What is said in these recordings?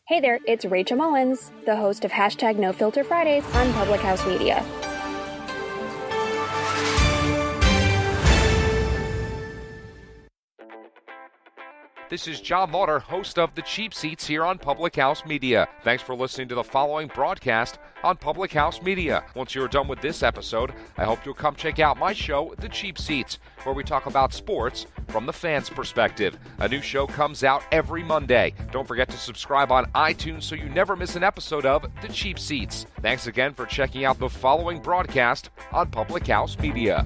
Hey there, it's Rachel Mullins, the host of Hashtag No Filter Fridays on Public House Media. This is John Lauder, host of The Cheap Seats here on Public House Media. Thanks for listening to the following broadcast on Public House Media. Once you're done with this episode, I hope you'll come check out my show, The Cheap Seats, where we talk about sports from the fans' perspective. A new show comes out every Monday. Don't forget to subscribe on iTunes so you never miss an episode of The Cheap Seats. Thanks again for checking out the following broadcast on Public House Media.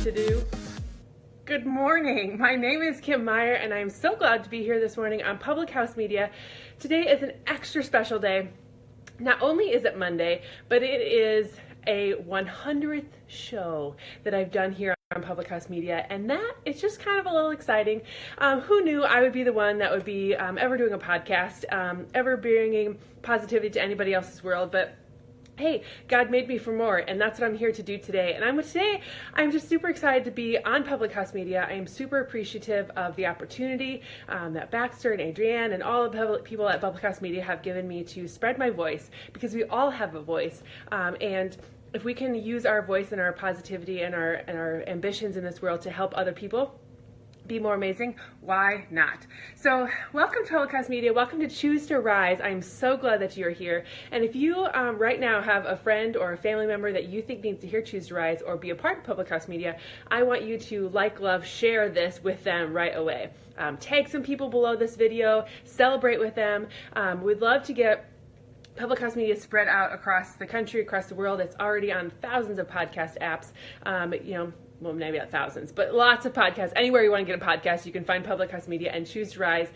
To do. Good morning. My name is Kim Meyer, and I'm so glad to be here this morning on Public House Media. Today is an extra special day. Not only is it Monday, but it is a 100th show that I've done here on Public House Media, and that is just kind of a little exciting. Who knew I would be the one that would be ever doing a podcast, ever bringing positivity to anybody else's world, but hey, God made me for more, and that's what I'm here to do today. And I'm just super excited to be on Public House Media. I am super appreciative of the opportunity that Baxter and Adrienne and all the people at Public House Media have given me to spread my voice, because we all have a voice. And if we can use our voice and our positivity and our ambitions in this world to help other people be more amazing, why not? So welcome to Public House Media. Welcome to Choose to Rise. I'm so glad that you're here. And if you right now have a friend or a family member that you think needs to hear Choose to Rise or be a part of Public House Media, I want you to like, love, share this with them right away. Tag some people below this video, celebrate with them. We'd love to get Public House Media spread out across the country, across the world. It's already on thousands of podcast apps. Well, maybe not thousands, but lots of podcasts. Anywhere you want to get a podcast, you can find Public House Media and Choose to Rise,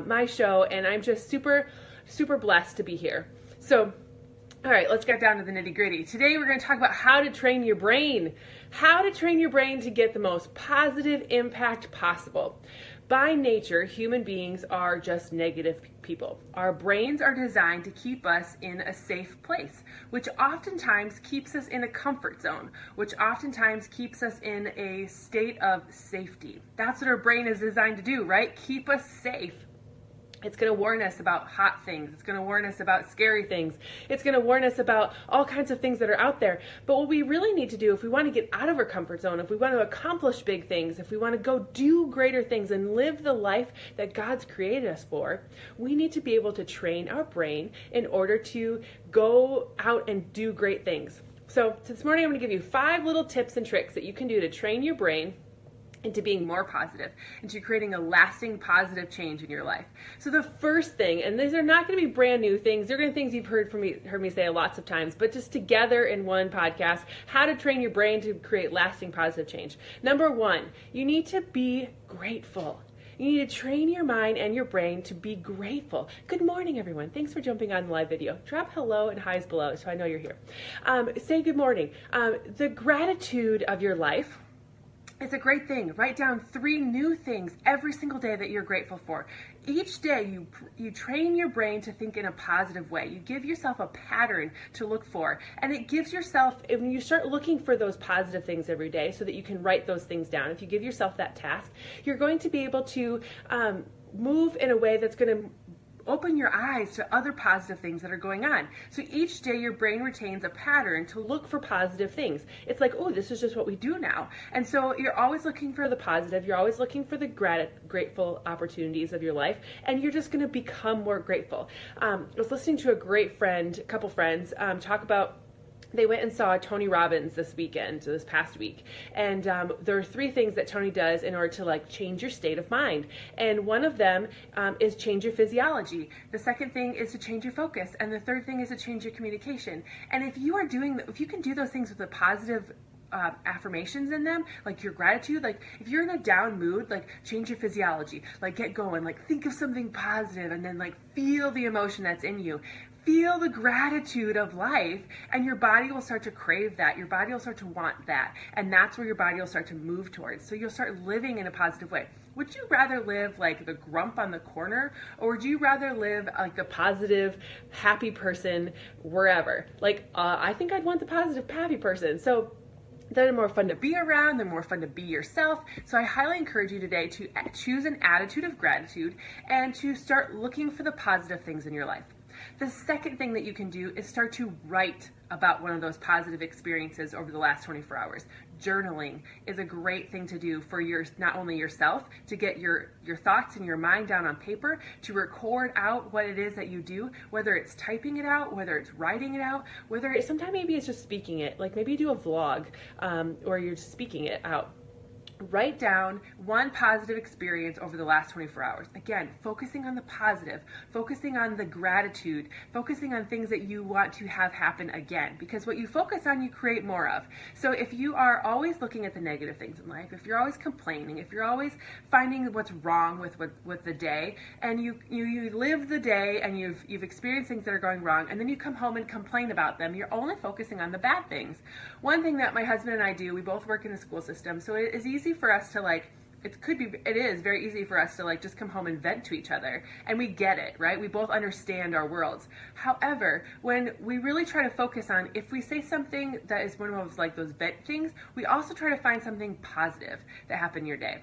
my show, and I'm just super, super blessed to be here. So, all right, let's get down to the nitty gritty. Today we're going to talk about how to train your brain. How to train your brain to get the most positive impact possible. By nature, human beings are just negative people. Our brains are designed to keep us in a safe place, which oftentimes keeps us in a comfort zone, which oftentimes keeps us in a state of safety. That's what our brain is designed to do, right? Keep us safe. It's going to warn us about hot things. It's going to warn us about scary things. It's going to warn us about all kinds of things that are out there. But what we really need to do, if we want to get out of our comfort zone, if we want to accomplish big things, if we want to go do greater things and live the life that God's created us for, we need to be able to train our brain in order to go out and do great things. So this morning I'm going to give you 5 little tips and tricks that you can do to train your brain into being more positive, into creating a lasting positive change in your life. So the first thing, and these are not going to be brand new things, they're going to be things you've heard me say lots of times, but just together in one podcast, how to train your brain to create lasting positive change. Number 1, you need to be grateful. You need to train your mind and your brain to be grateful. Good morning, everyone. Thanks for jumping on the live video. Drop hello and highs below so I know you're here. Say good morning. The gratitude of your life, it's a great thing. Write down 3 new things every single day that you're grateful for. Each day you train your brain to think in a positive way. You give yourself a pattern to look for, and it gives yourself, when you start looking for those positive things every day so that you can write those things down, if you give yourself that task, you're going to be able to move in a way that's going to open your eyes to other positive things that are going on. So each day your brain retains a pattern to look for positive things. It's like, oh, this is just what we do now. And so you're always looking for the positive. You're always looking for the grateful opportunities of your life, and you're just going to become more grateful. I was listening to a couple friends talk about, they went and saw Tony Robbins this past week. And there are 3 things that Tony does in order to change your state of mind. And one of them is change your physiology. The second thing is to change your focus. And the third thing is to change your communication. And if you can do those things with a positive affirmations in them, like your gratitude, like if you're in a down mood, like change your physiology, like get going, like think of something positive, and then like feel the emotion that's in you. feel the gratitude of life, and your body will start to crave that. Your body will start to want that. And that's where your body will start to move towards. So you'll start living in a positive way. Would you rather live like the grump on the corner, or would you rather live like the positive, happy person wherever? I think I'd want the positive, happy person. So they're more fun to be around, they're more fun to be yourself. So I highly encourage you today to choose an attitude of gratitude and to start looking for the positive things in your life. The second thing that you can do is start to write about one of those positive experiences over the last 24 hours. Journaling is a great thing to do for not only yourself, to get your thoughts and your mind down on paper, to record out what it is that you do, whether it's typing it out, whether it's writing it out, sometimes maybe it's just speaking it, like maybe you do a vlog or you're just speaking it out. Write down one positive experience over the last 24 hours. Again, focusing on the positive, focusing on the gratitude, focusing on things that you want to have happen again. Because what you focus on, you create more of. So if you are always looking at the negative things in life, if you're always complaining, if you're always finding what's wrong with the day, and you live the day and you've experienced things that are going wrong, and then you come home and complain about them, you're only focusing on the bad things. One thing that my husband and I do, we both work in the school system, so it is easy for us to it is very easy for us to just come home and vent to each other, and we get it, right? We both understand our worlds. However, when we really try to focus on, if we say something that is one of those vent things, we also try to find something positive that happened in your day.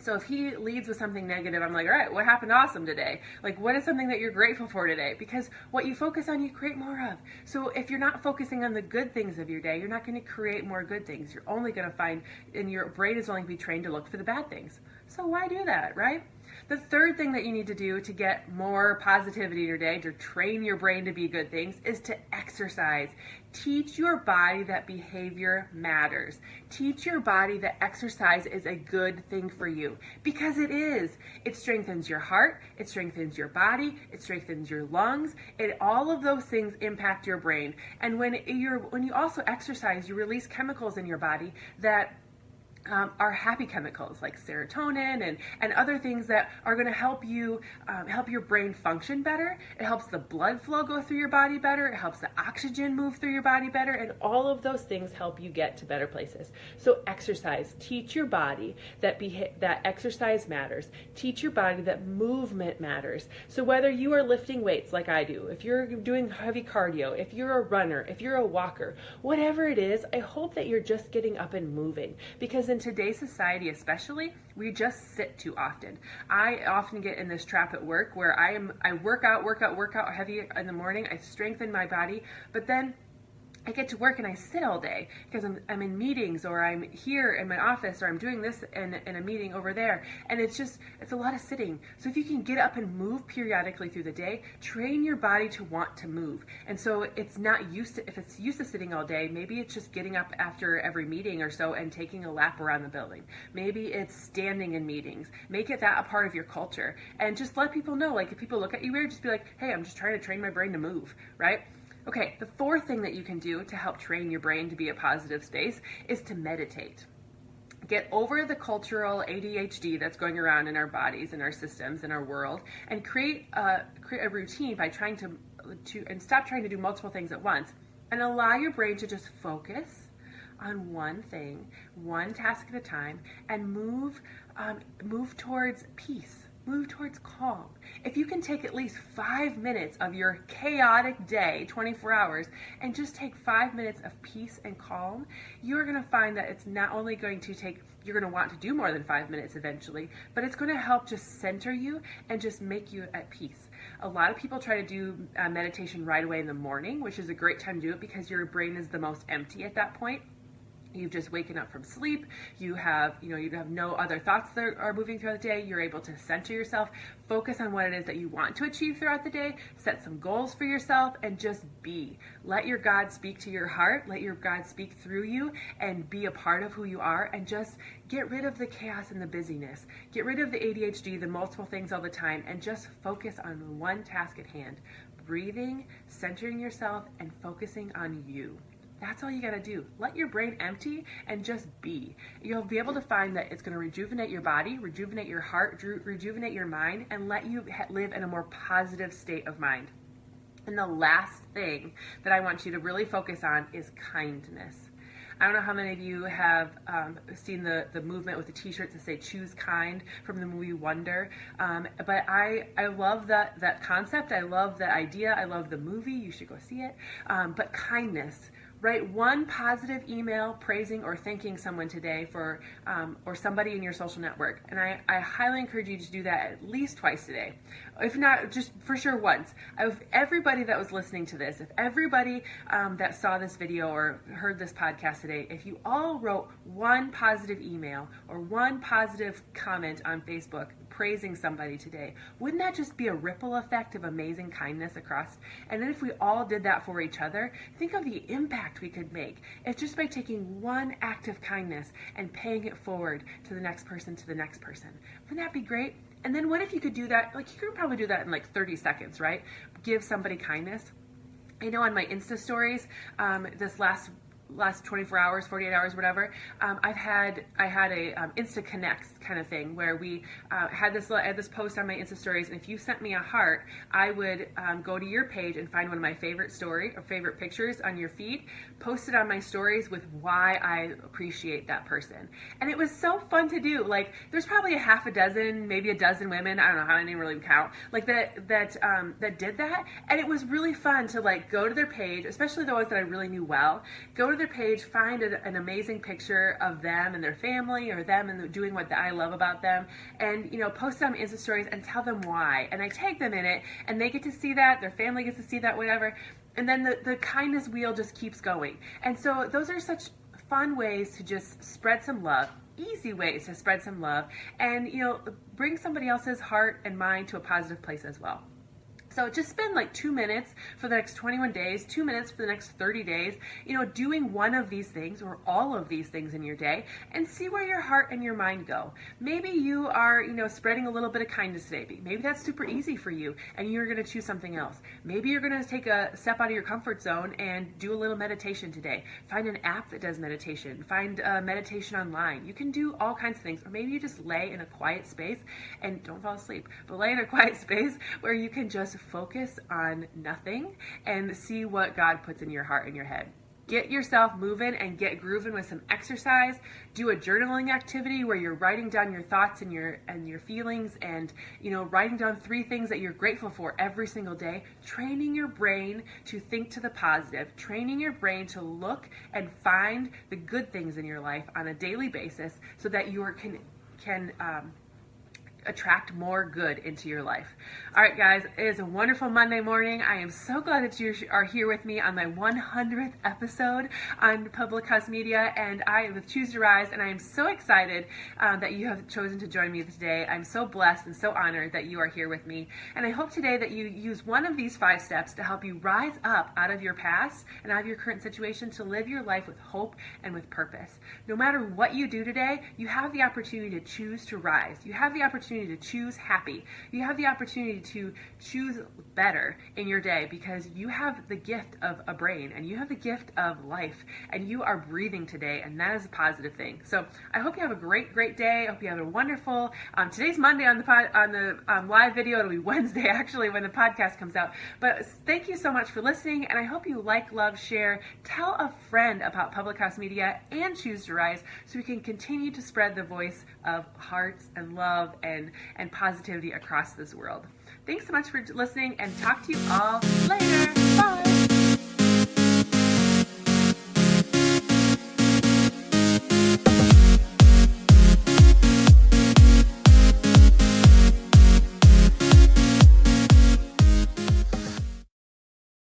So if he leads with something negative, I'm like, all right, what happened awesome today? What is something that you're grateful for today? Because what you focus on, you create more of. So if you're not focusing on the good things of your day, you're not going to create more good things. You're only going to find, and your brain is only going to be trained to look for the bad things. So why do that, right? The third thing that you need to do to get more positivity in your day, to train your brain to be good things, is to exercise. Teach your body that behavior matters. Teach your body that exercise is a good thing for you, because it is. It strengthens your heart, it strengthens your body, it strengthens your lungs. All of those things impact your brain. And when you also exercise, you release chemicals in your body that are happy chemicals like serotonin and other things that are going to help you help your brain function better. It helps the blood flow go through your body better. It helps the oxygen move through your body better, and all of those things help you get to better places. So exercise. Teach your body that exercise matters. Teach your body that movement matters. So whether you are lifting weights like I do, if you're doing heavy cardio, if you're a runner, if you're a walker, whatever it is, I hope that you're just getting up and moving, because in today's society especially, we just sit too often. I often get in this trap at work where I work out heavy in the morning, I strengthen my body, but then I get to work and I sit all day because I'm in meetings, or I'm here in my office, or I'm doing this in a meeting over there, and it's a lot of sitting. So if you can get up and move periodically through the day, train your body to want to move. And so if it's used to sitting all day, maybe it's just getting up after every meeting or so and taking a lap around the building. Maybe it's standing in meetings. Make it that a part of your culture, and just let people know, if people look at you weird, just be like, hey, I'm just trying to train my brain to move, right? Okay, the fourth thing that you can do to help train your brain to be a positive space is to meditate. Get over the cultural ADHD that's going around in our bodies, in our systems, in our world, and create a routine by trying to and stop trying to do multiple things at once, and allow your brain to just focus on one thing, one task at a time, and move towards peace. Move towards calm. If you can take at least 5 minutes of your chaotic day, 24 hours, and just take 5 minutes of peace and calm, you're going to find that it's not only going to you're going to want to do more than 5 minutes eventually, but it's going to help just center you and just make you at peace. A lot of people try to do meditation right away in the morning, which is a great time to do it because your brain is the most empty at that point. You've just waken up from sleep. You have no other thoughts that are moving throughout the day. You're able to center yourself, focus on what it is that you want to achieve throughout the day, set some goals for yourself, and just be. Let your God speak to your heart. Let your God speak through you and be a part of who you are, and just get rid of the chaos and the busyness. Get rid of the ADHD, the multiple things all the time, and just focus on one task at hand. Breathing, centering yourself, and focusing on you. That's all you got to do. Let your brain empty and just be. You'll be able to find that it's going to rejuvenate your body, rejuvenate your heart, rejuvenate your mind, and let you live in a more positive state of mind. And the last thing that I want you to really focus on is kindness. I don't know how many of you have seen the movement with the t-shirts that say "Choose Kind" from the movie Wonder, but I love that concept. I love that idea. I love the movie. You should go see it. But kindness. Write one positive email praising or thanking someone today for, or somebody in your social network. And I highly encourage you to do that at least twice today. If not, just for sure once. If everybody that was listening to this, if everybody that saw this video or heard this podcast today, if you all wrote one positive email or one positive comment on Facebook praising somebody today, wouldn't that just be a ripple effect of amazing kindness across? And then if we all did that for each other, think of the impact we could make if just by taking one act of kindness and paying it forward to the next person, to the next person. Wouldn't that be great? And then what if you could do that, like you could probably do that in like 30 seconds, right? Give somebody kindness. I know on my Insta stories, this last 24 hours, 48 hours, whatever, I had a Insta Connects kind of thing where we had this post on my Insta stories, and if you sent me a heart, I would go to your page and find one of my favorite story or favorite pictures on your feed, post it on my stories with why I appreciate that person. And it was so fun to do. Like, there's probably a half a dozen, maybe a dozen women, I don't know how, I didn't really count, like that did that, and it was really fun to like go to their page, especially the ones that I really knew well, go to their page, find an amazing picture of them and their family, or them and doing what I love about them, and post it on Insta stories and tell them why. And I tag them in it, and they get to see that, their family gets to see that, whatever. And then the kindness wheel just keeps going. And so those are such fun ways to just spread some love, easy ways to spread some love, and bring somebody else's heart and mind to a positive place as well. So just spend like 2 minutes for the next 21 days, 2 minutes for the next 30 days, doing one of these things or all of these things in your day, and see where your heart and your mind go. Maybe you are, spreading a little bit of kindness today. Maybe that's super easy for you and you're going to choose something else. Maybe you're going to take a step out of your comfort zone and do a little meditation today. Find an app that does meditation. Find meditation online. You can do all kinds of things. Or maybe you just lay in a quiet space and don't fall asleep, but lay in a quiet space where you can just focus on nothing and see what God puts in your heart and your head. Get yourself moving and get grooving with some exercise. Do a journaling activity where you're writing down your thoughts and your feelings, and writing down 3 things that you're grateful for every single day. Training your brain to think to the positive. Training your brain to look and find the good things in your life on a daily basis, so that you can attract more good into your life. All right, guys, it is a wonderful Monday morning. I am so glad that you are here with me on my 100th episode on Public House Media, and I am with Choose to Rise, and I am so excited that you have chosen to join me today. I'm so blessed and so honored that you are here with me, and I hope today that you use one of these 5 steps to help you rise up out of your past and out of your current situation to live your life with hope and with purpose. No matter what you do today, you have the opportunity to choose to rise. You have the opportunity to choose happy. You have the opportunity to choose better in your day, because you have the gift of a brain and you have the gift of life, and you are breathing today, and that is a positive thing. So I hope you have a great day. I hope you have a wonderful, today's Monday on the live video. It'll be Wednesday actually when the podcast comes out. But thank you so much for listening, and I hope you like, love, share, tell a friend about Public House Media and Choose to Rise, so we can continue to spread the voice of hearts and love and positivity across this world. Thanks so much for listening, and talk to you all later. Bye.